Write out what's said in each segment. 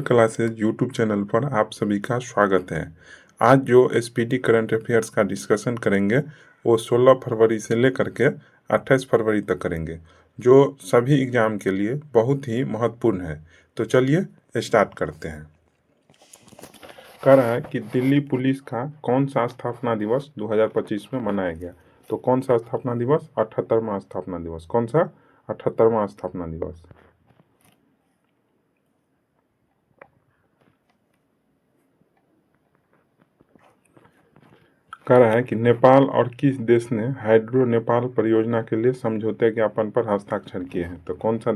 Classes YouTube channel पर आप सभी का स्वागत है। आज जो एसपीटी करंट अफेयर्स का डिस्कशन करेंगे वो 16 फरवरी से लेकर के 28 फरवरी तक करेंगे, जो सभी एग्जाम के लिए बहुत ही महत्वपूर्ण है। तो चलिए स्टार्ट करते हैं। कह रहा है कि दिल्ली पुलिस का कौन सा स्थापना दिवस 2025 में मनाया गया। तो कौन सा स्थापना दिवस? 78वां स्थापना दिवस। कौन सा? 78वां स्थापना दिवस। कह रहा है कि नेपाल और किस देश ने हाइड्रो नेपाल परियोजना के लिए समझौते ज्ञापन पर हस्ताक्षर किए हैं। तो कौन सा,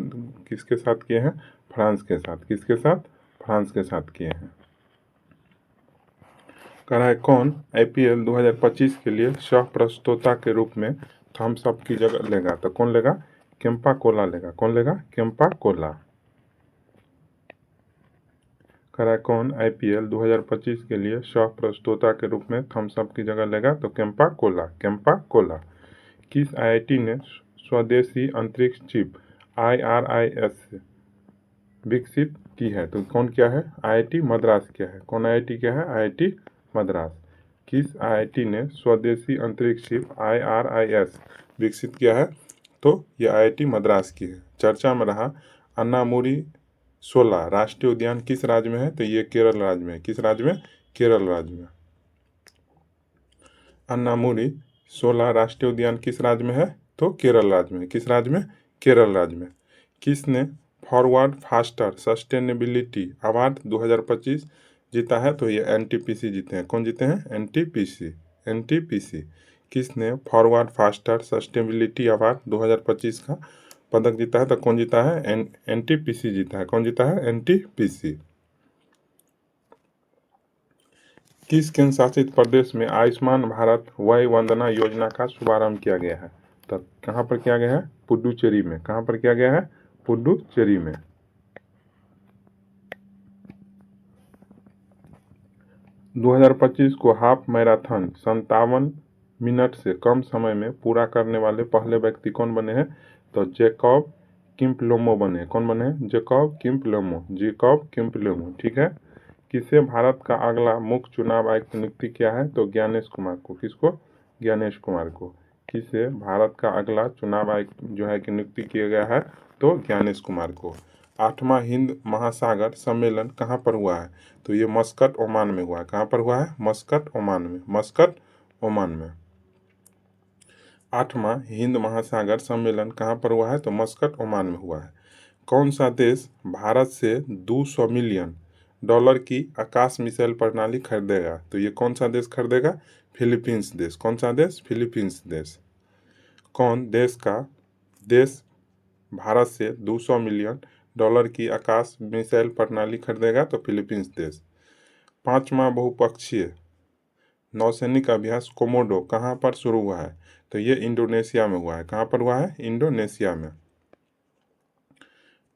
किसके साथ किए हैं? फ्रांस के साथ। किसके साथ? फ्रांस के साथ किए हैं। कह रहा है कौन आईपीएल 2025 के लिए सह प्रस्तोता के रूप में थम्स अप की जगह लेगा। तो कौन लेगा? केम्पा कोला लेगा। कौन लेगा? केम्पा कोला। कह रहा है कौन आईपीएल 2025 के लिए सह प्रस्तोता के रूप में थम्स अप की जगह लेगा। तो केम्पा कोला। केम्पा कोला। किस आईआईटी ने स्वदेशी अंतरिक्ष चिप IRIS विकसित की है। तो कौन क्या है? आईआईटी मद्रास क्या है? कौन आईआईटी क्या है? आईआईटी मद्रास। किस आईआईटी ने स्वदेशी अंतरिक्ष चिप IRIS विकसित किया है? तो ये आईआईटी मद्रास की है। चर्चा में रहा अन्नामुरी शोला राष्ट्रीय उद्यान किस राज्य में है। तो ये केरल राज्य में है। किस राज्य में? केरल राज्य में। अन्नामुरी शोला राष्ट्रीय उद्यान किस राज्य में है? तो केरल राज्य में। किस राज्य में? केरल राज्य में। किसने फॉरवर्ड फास्टर सस्टेनेबिलिटी अवार्ड 2025 जीता है। तो ये एनटीपीसी जीते हैं। कौन जीते हैं? एनटीपीसी। एनटीपीसी। किसने फॉरवर्ड फास्टर सस्टेनेबिलिटी अवार्ड 2025 का पदक जीता है। तो कौन जीता है? एनटीपीसी जीता है। कौन जीता है? एनटीपीसी। किस केंद्र शासित प्रदेश में आयुष्मान भारत वय वंदना योजना का शुभारंभ किया गया है। तो कहाँ पर किया गया है? पुडुचेरी में। कहाँ पर किया गया है? पुडुचेरी में। - 2025 को हाफ मैराथन 57 मिनट से कम समय में पूरा करने वाले पहले व्यक्ति कौन बने हैं। तो जैकब किपलोमो बने। कौन बने हैं? जैकब किपलोमो। जैकब किपलोमो। ठीक है। किसे भारत का अगला मुख्य चुनाव आयुक्त नियुक्ति किया है। तो ज्ञानेश कुमार को। किसको? ज्ञानेश कुमार को। किसे भारत का अगला चुनाव आयुक्त जो है कि नियुक्ति किया गया है। तो ज्ञानेश कुमार को। 8वां हिंद महासागर सम्मेलन कहाँ पर हुआ है। तो ये मस्कट ओमान में हुआ है। कहाँ पर हुआ है? मस्कट ओमान में। मस्कट ओमान में। 8वां हिंद महासागर सम्मेलन कहाँ पर हुआ है। तो मस्कट ओमान में हुआ है। कौन सा देश भारत से 200 मिलियन डॉलर की आकाश मिसाइल प्रणाली खरीदेगा। तो ये कौन सा देश खरीदेगा? फिलीपींस देश। कौन सा देश? फिलीपींस देश। कौन देश भारत से 200 मिलियन डॉलर की आकाश मिसाइल प्रणाली खरीदेगा। तो फिलीपींस देश। 5वां बहुपक्षीय नौसैनिक अभ्यास कोमोडो कहाँ पर शुरू हुआ है। तो ये इंडोनेशिया में हुआ है। कहाँ पर हुआ है? इंडोनेशिया में।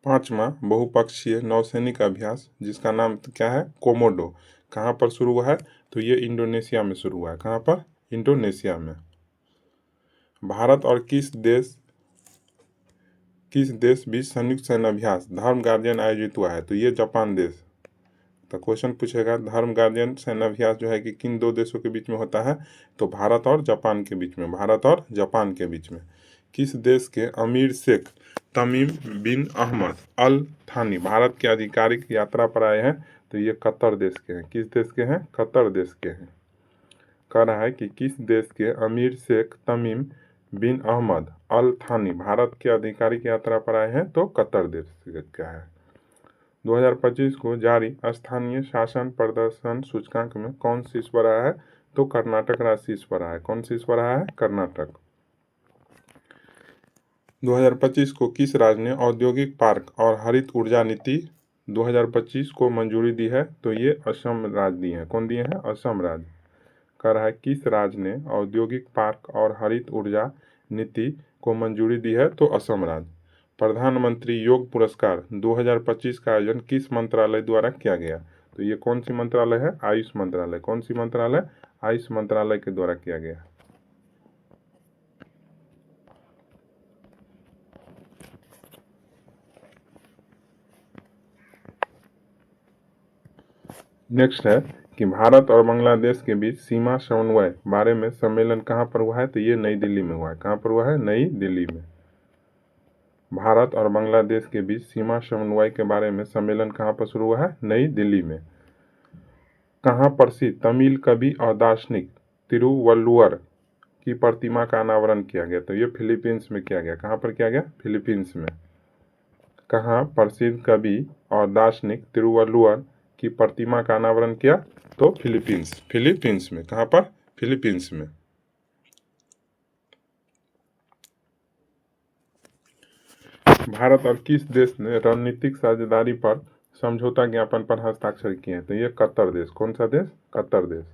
5वां बहुपक्षीय नौसैनिक अभ्यास जिसका नाम क्या है? कोमोडो कहाँ पर शुरू हुआ है। तो ये इंडोनेशिया में शुरू हुआ है। कहाँ पर? इंडोनेशिया में। भारत और किस देश बीच संयुक्त सैन्य अभ्यास धर्म गार्जियन आयोजित हुआ है। तो ये जापान देश। तो क्वेश्चन पूछेगा धर्म गार्जियन सैन्य अभ्यास जो है कि किन दो देशों के बीच में होता है। तो भारत और जापान के बीच में। भारत और जापान के बीच में। किस देश के अमीर शेख तमीम बिन अहमद अल थानी भारत के आधिकारिक यात्रा पर आए हैं। तो ये कतर देश के हैं। किस देश के हैं? कतर देश के हैं। कह रहा है कि किस देश के अमीर शेख तमीम बिन अहमद अल थानी भारत के आधिकारिक यात्रा पर आए हैं। तो कतर देश का है। 2025 को जारी स्थानीय शासन प्रदर्शन सूचकांक में कौन शीर्ष पर आया है। तो कर्नाटक राज्य शीर्ष पर आया है। कौन शीर्ष पर आया है? कर्नाटक। 2025 को किस राज्य ने औद्योगिक पार्क और हरित ऊर्जा नीति 2025 को मंजूरी दी है। तो ये असम राज्य दिए हैं। कौन दिए हैं? असम राज्य। कह रहा है किस राज्य ने औद्योगिक पार्क और हरित ऊर्जा नीति को मंजूरी दी है। तो असम राज्य। प्रधानमंत्री योग पुरस्कार 2025 का आयोजन किस मंत्रालय द्वारा किया गया। तो ये कौन सी मंत्रालय है? आयुष मंत्रालय। कौन सी मंत्रालय? आयुष मंत्रालय के द्वारा किया गया। नेक्स्ट है कि भारत और बांग्लादेश के बीच सीमा समन्वय बारे में सम्मेलन कहाँ पर हुआ है? तो ये नई दिल्ली में हुआ है। कहाँ पर हुआ है? नई दिल्ली में। भारत और बांग्लादेश के बीच सीमा समन्वय के बारे में सम्मेलन कहाँ पर शुरू हुआ है? नई दिल्ली में। कहाँ प्रसिद्ध तमिल कवि और दार्शनिक तिरुवल्लुवर की प्रतिमा का अनावरण किया गया? तो ये फिलीपींस में किया गया। कहाँ पर किया गया? फिलीपींस में। कहाँ प्रसिद्ध कवि और दार्शनिक तिरुवल्लुवर की प्रतिमा का अनावरण किया? तो फिलीपींस में। कहाँ पर? फिलीपींस में। भारत और किस देश ने रणनीतिक साझेदारी पर समझौता ज्ञापन पर हस्ताक्षर किए हैं? तो ये कतर देश। कौन सा देश? कतर देश।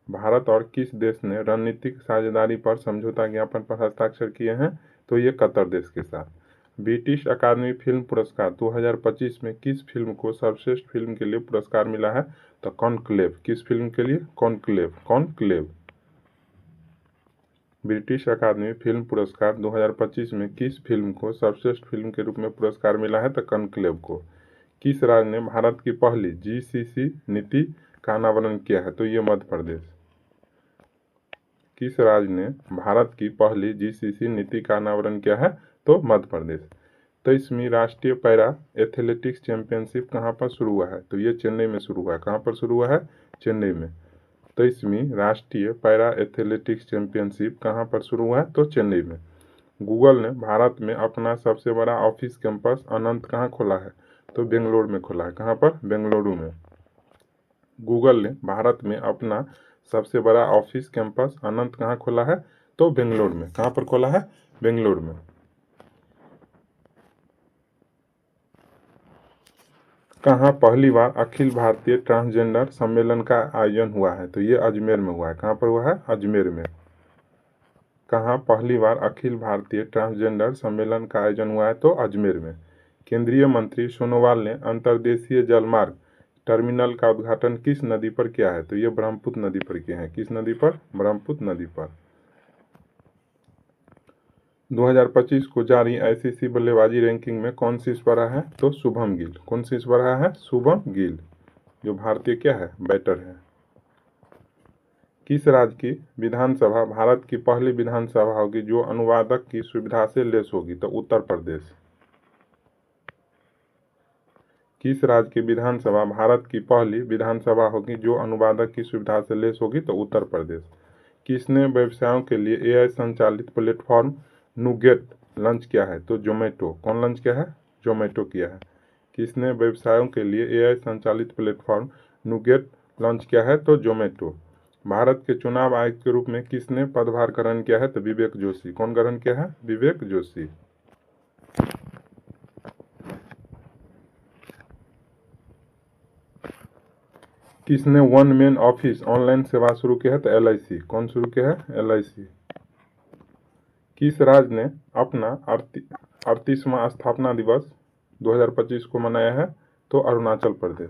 भारत और किस देश ने रणनीतिक साझेदारी पर समझौता ज्ञापन पर हस्ताक्षर किए हैं? तो ये कतर देश के साथ। ब्रिटिश अकादमी फिल्म पुरस्कार 2025 में किस फिल्म को सर्वश्रेष्ठ फिल्म के लिए पुरस्कार मिला है? तो कॉन्क्लेव। किस फिल्म के लिए? कॉन्क्लेव। ब्रिटिश अकादमी फिल्म पुरस्कार 2025 में किस फिल्म को सर्वश्रेष्ठ फिल्म के रूप में पुरस्कार मिला है? तो कॉन्क्लेव को। किस राज्य ने भारत की पहली जीसीसी नीति का अनावरण किया है? तो ये मध्य प्रदेश। किस राज्य ने भारत की पहली जीसीसी नीति का अनावरण किया है? तो मध्य प्रदेश। 23वीं राष्ट्रीय पैरा एथलेटिक्स चैंपियनशिप कहाँ पर शुरू हुआ है? तो ये चेन्नई में शुरू हुआ है। कहाँ पर शुरू हुआ है? चेन्नई में। 23वीं राष्ट्रीय पैरा एथलेटिक्स चैंपियनशिप कहाँ पर शुरू हुआ है? तो चेन्नई में। गूगल ने भारत में अपना सबसे बड़ा ऑफिस कैंपस अनंत कहाँ खोला है? तो बेंगलोर में खोला है। कहाँ पर? बेंगलुरु में। गूगल ने भारत में अपना सबसे बड़ा ऑफिस कैंपस अनंत कहाँ खोला है? तो बेंगलोर में। कहाँ पर खोला है? बेंगलोर में। कहाँ पहली बार अखिल भारतीय ट्रांसजेंडर सम्मेलन का आयोजन हुआ है? तो ये अजमेर में हुआ है। कहाँ पर हुआ है? अजमेर में। कहाँ पहली बार अखिल भारतीय ट्रांसजेंडर सम्मेलन का आयोजन हुआ है? तो अजमेर में। केंद्रीय मंत्री सोनोवाल ने अंतर्देशीय जलमार्ग टर्मिनल का उद्घाटन किस नदी पर किया है? तो ये ब्रह्मपुत्र नदी पर किया है। किस नदी पर? ब्रह्मपुत्र नदी पर। 2025 को जारी आईसीसी बल्लेबाजी रैंकिंग में कौन शीर्ष पर रहा है? तो शुभम गिल। कौन शीर्ष पर रहा है? शुभम गिल, जो भारतीय क्या है? बैटर है। किस राज्य की विधानसभा भारत की पहली विधानसभा होगी जो अनुवादक की सुविधा से लैस होगी? तो उत्तर प्रदेश। किस राज्य की विधानसभा भारत की पहली विधानसभा होगी जो अनुवादक की सुविधा से लैस होगी? तो उत्तर प्रदेश। किसने व्यवसायों के लिए एआई संचालित प्लेटफॉर्म नूगेट लॉन्च किया है? तो जोमेटो। कौन लॉन्च किया है? जोमेटो किया है। किसने व्यवसायों के लिए एआई संचालित प्लेटफॉर्म नूगेट लॉन्च किया है? तो जोमेटो। भारत के चुनाव आयुक्त के रूप में किसने पदभार ग्रहण किया है? तो विवेक जोशी। कौन ग्रहण किया है? विवेक जोशी। किसने वन मैन ऑफिस ऑनलाइन सेवा शुरू किया है? तो एलआईसी। कौन शुरू किया है? एलआईसी। किस राज्य ने अपना 38वां स्थापना दिवस 2025 को मनाया है? तो अरुणाचल प्रदेश।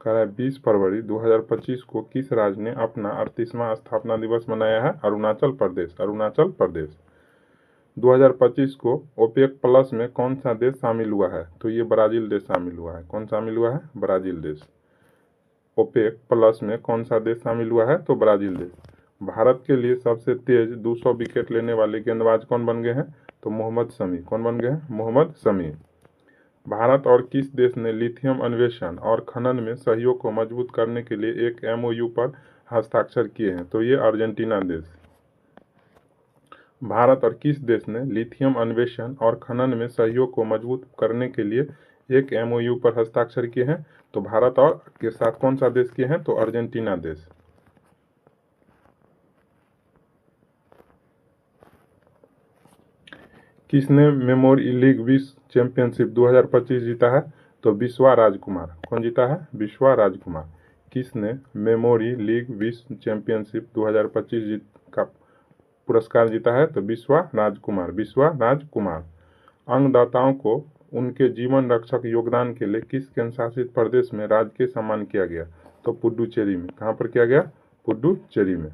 कह रहा है 20 फरवरी 2025 को किस राज्य ने अपना 38वां स्थापना दिवस मनाया है? अरुणाचल प्रदेश। अरुणाचल प्रदेश। 2025 को ओपेक प्लस में कौन सा देश शामिल हुआ है? तो ये ब्राजील देश शामिल हुआ है। कौन शामिल हुआ है? ब्राजील देश। ओपेक प्लस में कौन सा देश शामिल हुआ है? तो ब्राजील देश। भारत के लिए सबसे तेज 200 विकेट लेने वाले गेंदबाज कौन बन गए हैं? तो मोहम्मद शमी। कौन बन गए हैं? मोहम्मद शमी। भारत और किस देश ने लिथियम अन्वेषण और खनन में सहयोग को मजबूत करने के लिए एक एमओयू पर हस्ताक्षर किए हैं? तो ये अर्जेंटीना देश। भारत और किस देश ने लिथियम अन्वेषण और खनन में सहयोग को मजबूत करने के लिए एक एमओयू पर हस्ताक्षर किए हैं? तो भारत और के साथ कौन सा देश किए हैं? तो अर्जेंटीना देश। किसने मेमोरी लीग विश्व चैंपियनशिप 2025 जीता है? तो विश्वा राजकुमार। कौन जीता है? विश्वा राजकुमार। किसने मेमोरी लीग विश्व चैंपियनशिप 2025 का पुरस्कार जीता है? तो विश्वा राजकुमार। विश्वा राजकुमार। अंगदाताओं को उनके जीवन रक्षक योगदान के लिए किस केंद्र शासित प्रदेश में राजकीय सम्मान किया गया? तो पुडुचेरी में। कहाँ पर किया गया? पुडुचेरी में।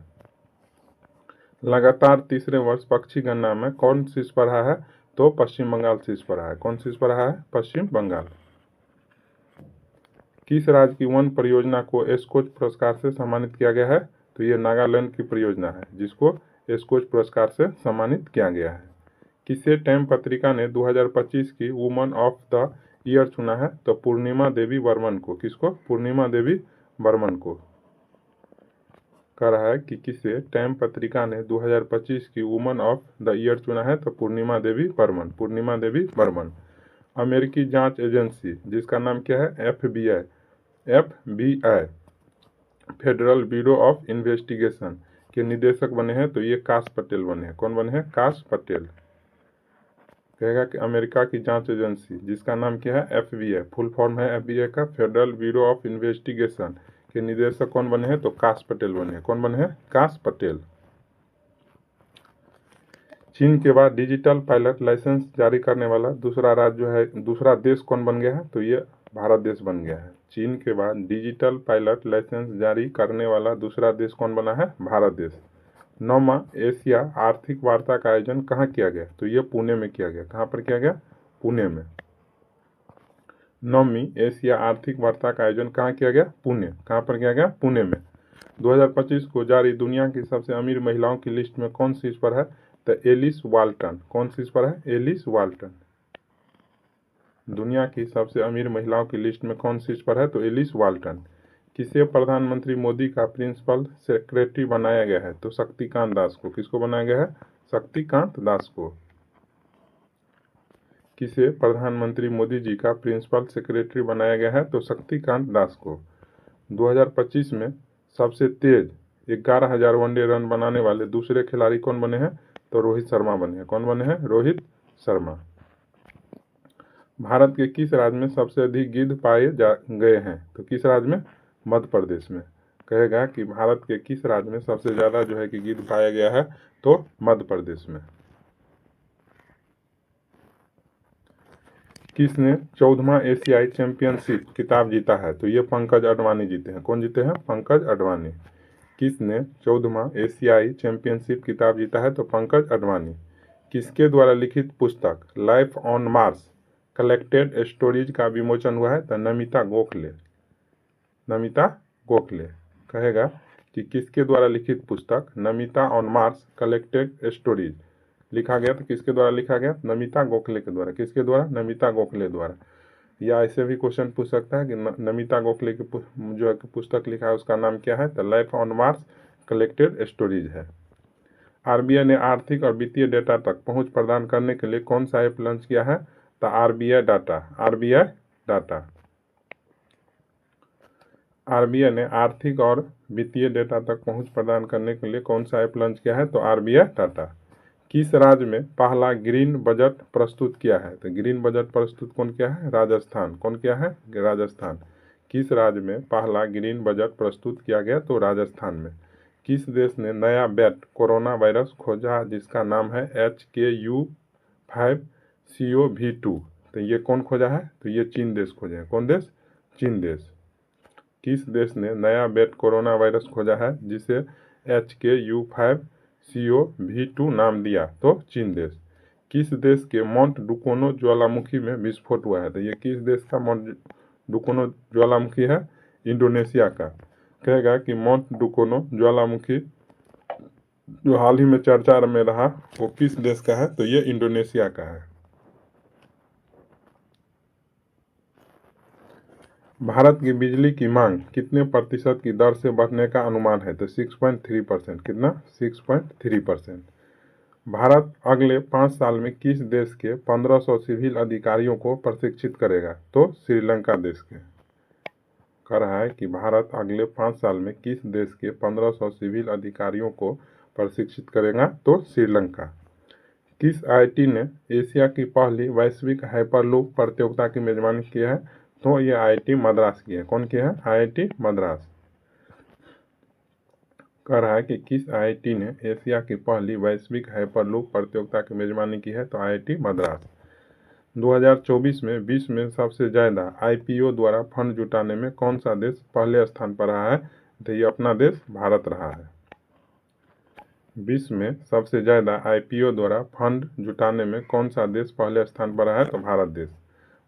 लगातार तीसरे वर्ष पक्षी गणना में कौन शीर्ष पर रहा है? तो पश्चिम बंगाल शीर्ष पर रहा है। कौन शीर्ष पर रहा है? पश्चिम बंगाल। किस राज्य की वन परियोजना को एस्कोच पुरस्कार से सम्मानित किया गया है? तो ये नागालैंड की परियोजना है जिसको एस्कोच पुरस्कार से सम्मानित किया गया है। किसे टाइम पत्रिका ने 2025 की वुमन ऑफ द ईयर चुना है? तो पूर्णिमा देवी बर्मन को। किसको? पूर्णिमा देवी बर्मन को। कह रहा है कि किसे टाइम पत्रिका ने 2025 की वुमन ऑफ द ईयर चुना है? तो पूर्णिमा देवी बर्मन। पूर्णिमा देवी बर्मन। अमेरिकी जांच एजेंसी जिसका नाम क्या है? FBI federal bureau of investigation के निदेशक बने हैं। तो ये काश पटेल बने हैं। कौन बने हैं? काश पटेल। कहेगा कि अमेरिका की जांच एजेंसी जिसका नाम क्या है? FBI, फुल फॉर्म है FBI का फेडरल ब्यूरो ऑफ इन्वेस्टिगेशन के निदेशक कौन बने हैं? तो काश पटेल बने हैं। कौन बने हैं? काश पटेल। चीन के बाद डिजिटल पायलट लाइसेंस जारी करने वाला दूसरा राज्य जो है, दूसरा देश कौन बन गया है? तो ये भारत देश बन गया है। चीन के बाद डिजिटल पायलट लाइसेंस जारी करने वाला दूसरा देश कौन बना है? भारत देश। 9वां एशिया आर्थिक वार्ता का आयोजन कहाँ किया गया? तो ये पुणे में किया गया। कहाँ पर किया गया? पुणे में। 9वीं एशिया आर्थिक वार्ता का आयोजन कहाँ किया गया? पुणे। कहाँ पर किया गया? पुणे में। 2025 को जारी दुनिया की सबसे अमीर महिलाओं की लिस्ट में कौन सी इस पर है? तो एलिस वाल्टन। कौन सी इस पर है? Alice Walton. दुनिया की सबसे अमीर महिलाओं की लिस्ट में कौन सी इस पर है? तो एलिस वाल्टन। किसे प्रधानमंत्री मोदी का प्रिंसिपल सेक्रेटरी बनाया गया है? तो शक्तिकांत दास को। किसको बनाया गया है? शक्तिकांत दास को। किसे प्रधानमंत्री मोदी जी का प्रिंसिपल सेक्रेटरी बनाया गया है? तो शक्तिकांत दास को। 2025 में सबसे तेज 11,000 वनडे रन बनाने वाले दूसरे खिलाड़ी कौन बने हैं? तो रोहित शर्मा बने हैं। कौन बने हैं? रोहित शर्मा। भारत के किस राज्य में सबसे अधिक गिद्ध पाए गए हैं? तो किस राज्य में? मध्य प्रदेश में। कहेगा कि भारत के किस राज्य में सबसे ज़्यादा जो है कि गिद्ध पाया गया है? तो मध्य प्रदेश में। किसने 14वां एशियाई चैंपियनशिप खिताब जीता है? तो ये पंकज अडवाणी जीते हैं। कौन जीते हैं? पंकज अडवाणी। किसने 14वां एशियाई चैंपियनशिप खिताब जीता है? तो पंकज अडवाणी। किसके द्वारा लिखित पुस्तक life on Mars collected stories का विमोचन हुआ है? तो नमिता गोखले। नमिता गोखले। कहेगा कि किसके द्वारा लिखित पुस्तक Namita on Mars collected stories लिखा गया? तो किसके द्वारा लिखा गया? नमिता गोखले के द्वारा। किसके द्वारा? नमिता गोखले द्वारा। या ऐसे भी क्वेश्चन पूछ सकता है कि नमिता गोखले की जो है पुस्तक लिखा है उसका नाम क्या है? तो life on Mars collected stories है। RBI ने आर्थिक और वित्तीय डेटा तक पहुंच प्रदान करने के लिए कौन सा ऐप लॉन्च किया है? तो RBI data. RBI data. RBI ने आर्थिक और वित्तीय डेटा तक पहुंच प्रदान करने के लिए कौन सा ऐप लॉन्च किया है? तो RBI डाटा। किस राज्य में पहला ग्रीन बजट प्रस्तुत किया है? तो ग्रीन बजट प्रस्तुत कौन किया है? राजस्थान। कौन किया है? राजस्थान। किस राज्य में पहला ग्रीन बजट प्रस्तुत किया गया? तो राजस्थान में। किस देश ने नया बैट कोरोना वायरस खोजा जिसका नाम है HKU5CO-V2? तो ये कौन खोजा है? तो ये चीन देश खोजा है। कौन देश? चीन देश। किस देश ने नया बैट कोरोना वायरस खोजा है जिसे HKU5CO-V2 नाम दिया? तो चीन देश। किस देश के माउंट डुकोनो ज्वालामुखी में विस्फोट हुआ है? तो ये किस देश का माउंट डुकोनो ज्वालामुखी है? इंडोनेशिया का। कहेगा कि माउंट डुकोनो ज्वालामुखी जो हाल ही में चर्चा में रहा वो किस देश का है? तो ये इंडोनेशिया का है। भारत की बिजली की मांग कितने प्रतिशत की दर से बढ़ने का अनुमान है? तो 6.3%। कितना? 6.3%। भारत अगले 5 साल में किस देश के 1500 सिविल अधिकारियों को प्रशिक्षित करेगा? तो श्रीलंका देश के। कह रहा है कि भारत अगले 5 साल में किस देश के 1500 सिविल अधिकारियों को प्रशिक्षित करेगा? तो श्रीलंका। किस IIT ने एशिया की पहली वैश्विक हाइपरलूप प्रतियोगिता की मेजबानी की है? तो ये IIT मद्रास की है। कौन की है? IIT मद्रास। कह रहा है कि किस IIT ने एशिया की पहली वैश्विक हाइपरलूप प्रतियोगिता की मेजबानी की है? तो IIT मद्रास। 2024 में विश्व में सबसे ज़्यादा IPO द्वारा फंड जुटाने में कौन सा देश पहले स्थान पर रहा है? तो ये अपना देश भारत रहा है। विश्व में सबसे ज़्यादा IPO द्वारा फंड जुटाने में कौन सा देश पहले स्थान पर रहा है? तो भारत देश।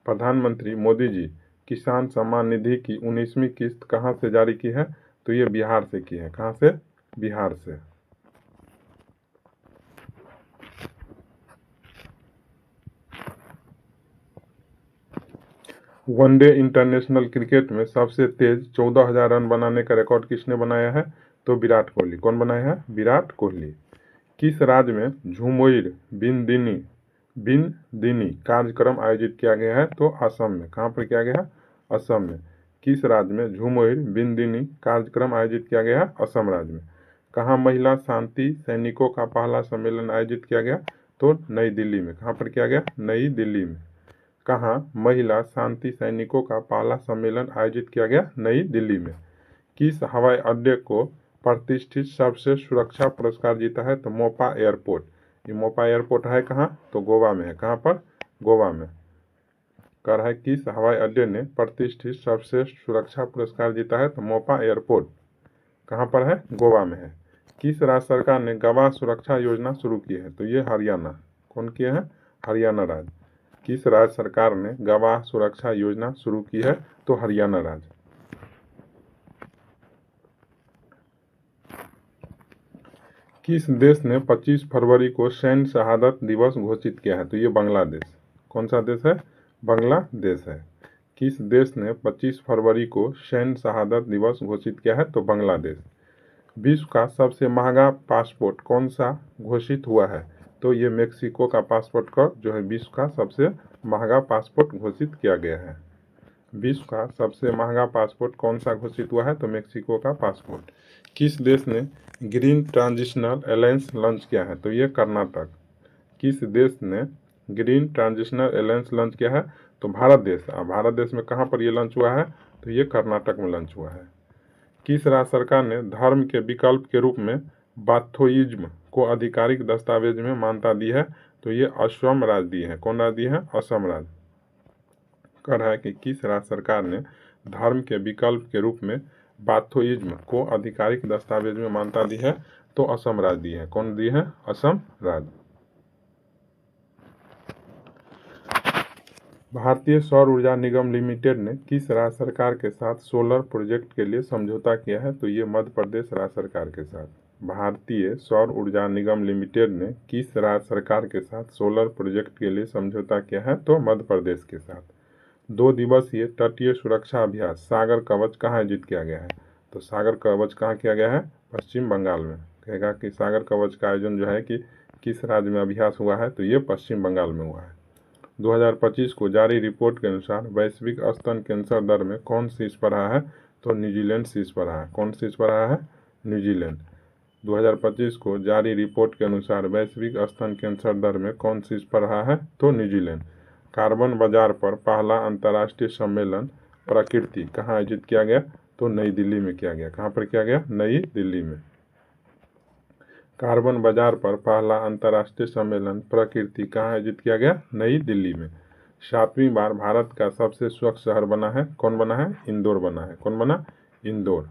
प्रधानमंत्री मोदी जी किसान सम्मान निधि की 19वीं किस्त कहाँ से जारी की है? तो ये बिहार से की है। कहाँ से? बिहार से। वनडे इंटरनेशनल क्रिकेट में सबसे तेज 14,000 रन बनाने का रिकॉर्ड किसने बनाया है? तो विराट कोहली। कौन बनाया है? विराट कोहली। किस राज्य में झुमोइर बिन दिनी कार्यक्रम आयोजित किया गया है? तो असम में। कहाँ पर किया गया है? असम में। किस राज्य में झुमोइर बिन दिनी कार्यक्रम आयोजित किया गया है? असम राज्य में। कहाँ महिला शांति सैनिकों का पहला सम्मेलन आयोजित किया गया? तो नई दिल्ली में। कहाँ पर किया गया? नई दिल्ली में। कहाँ महिला शांति सैनिकों का पहला सम्मेलन आयोजित किया गया? नई दिल्ली में। किस हवाई अड्डे को प्रतिष्ठित सर्वश्रेष्ठ सुरक्षा पुरस्कार जीता है? तो मोपा एयरपोर्ट। ये मोपा एयरपोर्ट है कहाँ? तो गोवा में है। कहाँ पर? गोवा में। कह रहा है किस हवाई अड्डे ने प्रतिष्ठित सर्वश्रेष्ठ सुरक्षा पुरस्कार जीता है? तो मोपा एयरपोर्ट कहाँ पर है? गोवा में है। किस राज्य सरकार ने गवाह सुरक्षा योजना शुरू की है? तो ये हरियाणा। कौन किए हैं? हरियाणा राज्य। किस राज्य सरकार ने गवाह सुरक्षा योजना शुरू की है? तो हरियाणा राज्य। किस देश ने 25 फरवरी को सैन्य शहादत दिवस घोषित किया है? तो ये बांग्लादेश। कौन सा देश है? बांग्लादेश है। किस देश ने 25 फरवरी को सैन्य शहादत दिवस घोषित किया है? तो बांग्लादेश। विश्व का सबसे महंगा पासपोर्ट कौन सा घोषित हुआ है? तो ये मेक्सिको का पासपोर्ट का जो है विश्व का सबसे महंगा पासपोर्ट घोषित किया गया है। विश्व का सबसे महंगा पासपोर्ट कौन सा घोषित हुआ है? तो मेक्सिको का पासपोर्ट। किस देश ने ग्रीन ट्रांजिशनल अलायंस लॉन्च किया है? तो ये कर्नाटक। किस देश ने ग्रीन ट्रांजिशनल अलायंस लॉन्च किया है? तो भारत देश। भारत देश में कहाँ पर ये लॉन्च हुआ है? तो ये कर्नाटक में लॉन्च हुआ है। किस राज्य सरकार ने धर्म के विकल्प के रूप में बाथोइज्म को आधिकारिक दस्तावेज में मान्यता दी है? तो ये असम राज्य दी है। कौन राज्य दी है? असम राज्य। कह रहा है कि किस राज्य सरकार ने धर्म के विकल्प के रूप में बाथोइज्म को आधिकारिक दस्तावेज में मान्यता दी है? तो असम राज्य दी है। कौन दी है? असम राज्य। भारतीय सौर ऊर्जा निगम लिमिटेड ने किस राज्य सरकार के साथ सोलर प्रोजेक्ट के लिए समझौता किया है? तो ये मध्य प्रदेश राज्य सरकार के साथ। भारतीय सौर ऊर्जा निगम लिमिटेड ने किस राज्य सरकार के साथ सोलर प्रोजेक्ट के लिए समझौता किया है? तो मध्य प्रदेश के साथ। 2 दिवसीय तटीय सुरक्षा अभ्यास सागर कवच कहाँ आयोजित किया गया है? तो सागर कवच कहाँ किया गया है? पश्चिम बंगाल में। कहेगा कि सागर कवच का आयोजन जो है कि किस राज्य में अभ्यास हुआ है? तो ये पश्चिम बंगाल में हुआ है। 2025 को जारी रिपोर्ट के अनुसार वैश्विक स्तन कैंसर दर में कौन शीर्ष पर रहा है? तो न्यूजीलैंड शीर्ष पर रहा है। कौन शीर्ष पर रहा है? न्यूजीलैंड। 2025 को जारी रिपोर्ट के अनुसार वैश्विक स्तन कैंसर दर में कौन शीर्ष पर रहा है? तो न्यूजीलैंड। कार्बन बाजार पर पहला अंतर्राष्ट्रीय सम्मेलन प्रकृति कहाँ आयोजित किया गया? तो नई दिल्ली में किया गया। कहाँ पर किया गया? नई दिल्ली में। कार्बन बाजार पर पहला अंतर्राष्ट्रीय सम्मेलन प्रकृति कहाँ आयोजित किया गया? नई दिल्ली में। 7वीं बार भारत का सबसे स्वच्छ शहर बना है। कौन बना है? इंदौर बना है। कौन बना? इंदौर।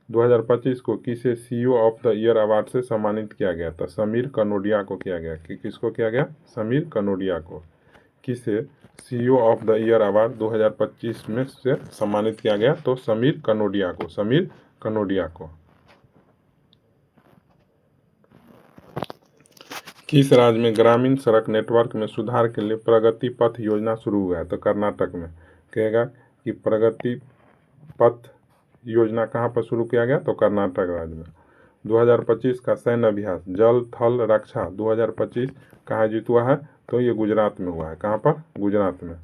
2025 को किसे CEO of the year award से सम्मानित किया गया? तो समीर कनोडिया को किया गया। किसको किया गया? समीर कनोडिया को। किसे CEO of the year award 2025 में से सम्मानित किया गया? तो समीर कनोडिया को। समीर कनोडिया को। किस राज्य में ग्रामीण सड़क नेटवर्क में सुधार के लिए प्रगति पथ योजना शुरू हुआ है? तो कर्नाटक में। कहेगा कि प्रगति पथ योजना कहाँ पर शुरू किया गया? तो कर्नाटक राज्य में। 2025 का सैन्य अभ्यास जल थल रक्षा 2025 कहाँ आयोजित हुआ है? तो ये गुजरात में हुआ है। कहाँ पर? गुजरात में।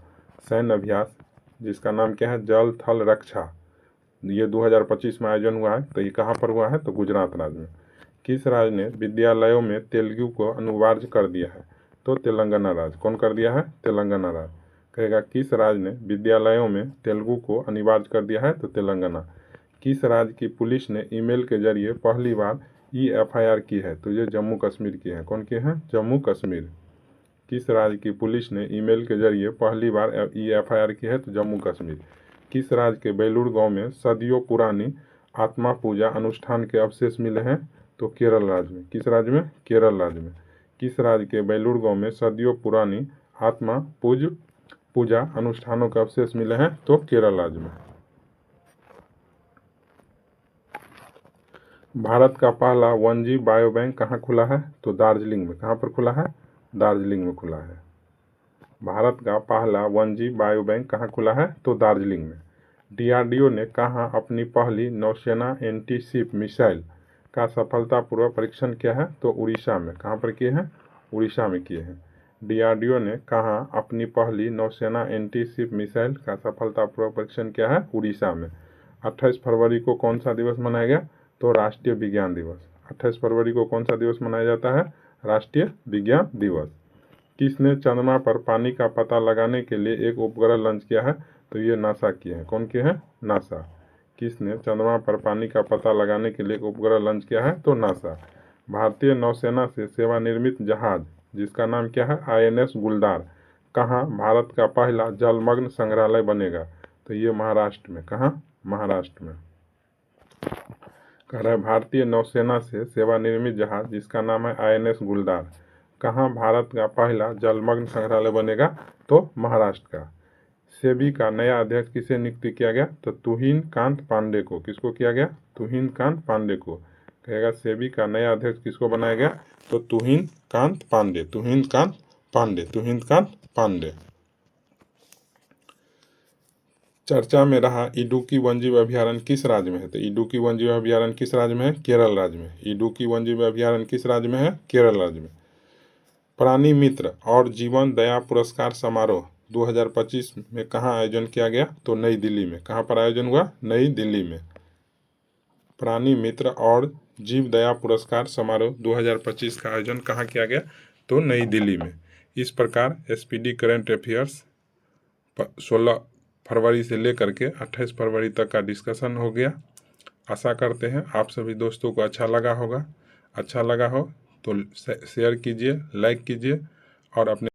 सैन्य अभ्यास जिसका नाम क्या है? जल थल रक्षा, ये 2025 में आयोजन हुआ है। तो ये कहाँ पर हुआ है? तो गुजरात राज्य में। किस राज्य ने विद्यालयों में तेलुगु को अनिवार्य कर दिया है? तो तेलंगाना राज्य। कौन कर दिया है? तेलंगाना राज्य। कहेगा किस राज्य ने विद्यालयों में तेलुगु को अनिवार्य कर दिया है? तो तेलंगाना। किस राज्य की पुलिस ने ईमेल के जरिए पहली बार EFIR की है? तो ये जम्मू कश्मीर की है। कौन की है? जम्मू कश्मीर। किस राज्य की पुलिस ने ईमेल के जरिए पहली बार EFIR की है? तो जम्मू कश्मीर। किस राज्य के बेलूर गांव में सदियों पुरानी आत्मा पूजा अनुष्ठान के अवशेष मिले हैं? तो केरल राज्य में। किस राज्य में? केरल राज्य में। किस राज्य के बेलूर गांव में सदियों पुरानी आत्मा पूज पूजा अनुष्ठानों के अवशेष मिले हैं? तो केरल राज्य में। भारत का पहला वनजीव बायो बैंक कहाँ खुला है? तो दार्जिलिंग में। कहाँ पर खुला है? दार्जिलिंग में खुला है। भारत का पहला वनजीव बायो बैंक कहाँ खुला है? तो दार्जिलिंग में। DRDO ने कहाँ अपनी पहली नौसेना एंटी शिप मिसाइल का सफलतापूर्वक परीक्षण किया है? तो उड़ीसा में। कहाँ पर किए हैं? उड़ीसा में किए हैं। DRDO ने कहाँ अपनी पहली नौसेना एंटी शिप मिसाइल का सफलतापूर्वक परीक्षण किया है? उड़ीसा में। 28 फरवरी को कौन सा दिवस मनाया गया? तो राष्ट्रीय विज्ञान दिवस। 28 फरवरी को कौन सा दिवस मनाया जाता है? राष्ट्रीय विज्ञान दिवस। किसने चंद्रमा पर पानी का पता लगाने के लिए एक उपग्रह लॉन्च किया है? तो ये नासा किए हैं। कौन किए हैं? नासा। किसने चंद्रमा पर पानी का पता लगाने के लिए एक उपग्रह लॉन्च किया है? तो नासा। भारतीय नौसेना से सेवानिर्मित जहाज जिसका नाम क्या है? INS गुलदार कहाँ भारत का पहला जलमग्न संग्रहालय बनेगा? तो ये महाराष्ट्र में। कहाँ? महाराष्ट्र में। कह रहा है भारतीय नौसेना से सेवानिर्मित जहाज जिसका नाम है INS गुलदार कहाँ भारत का पहला जलमग्न संग्रहालय बनेगा? तो महाराष्ट्र का। सेबी का नया अध्यक्ष किसे नियुक्त किया गया? तो तुहिन कांत पांडे को। किसको किया गया? तुहिन कांत पांडे को। कहेगा सेबी का नया अध्यक्ष किसको बनाया गया? तो तुहिन कांत पांडे। तुहिन कांत पांडे। तुहिन कांत पांडे। चर्चा में रहा इडुक्की वन्यजीव अभयारण्य किस राज्य में है? तो इडुक्की वन्यजीव अभयारण्य किस राज्य में है? केरल राज्य में। इडुक्की वन्यजीव अभयारण्य किस राज्य में है? केरल राज्य में। प्राणी मित्र और जीवन दया पुरस्कार समारोह 2025 में कहाँ आयोजन किया गया? तो नई दिल्ली में। कहाँ पर आयोजन हुआ? नई दिल्ली में। प्राणी मित्र और जीव दया पुरस्कार समारोह 2025 का आयोजन कहाँ किया गया? तो नई दिल्ली में। इस प्रकार SPD करंट अफेयर्स 16 फरवरी से लेकर के 28 फरवरी तक का डिस्कशन हो गया। आशा करते हैं आप सभी दोस्तों को अच्छा लगा होगा। अच्छा लगा हो तो शेयर कीजिए, लाइक कीजिए और अपने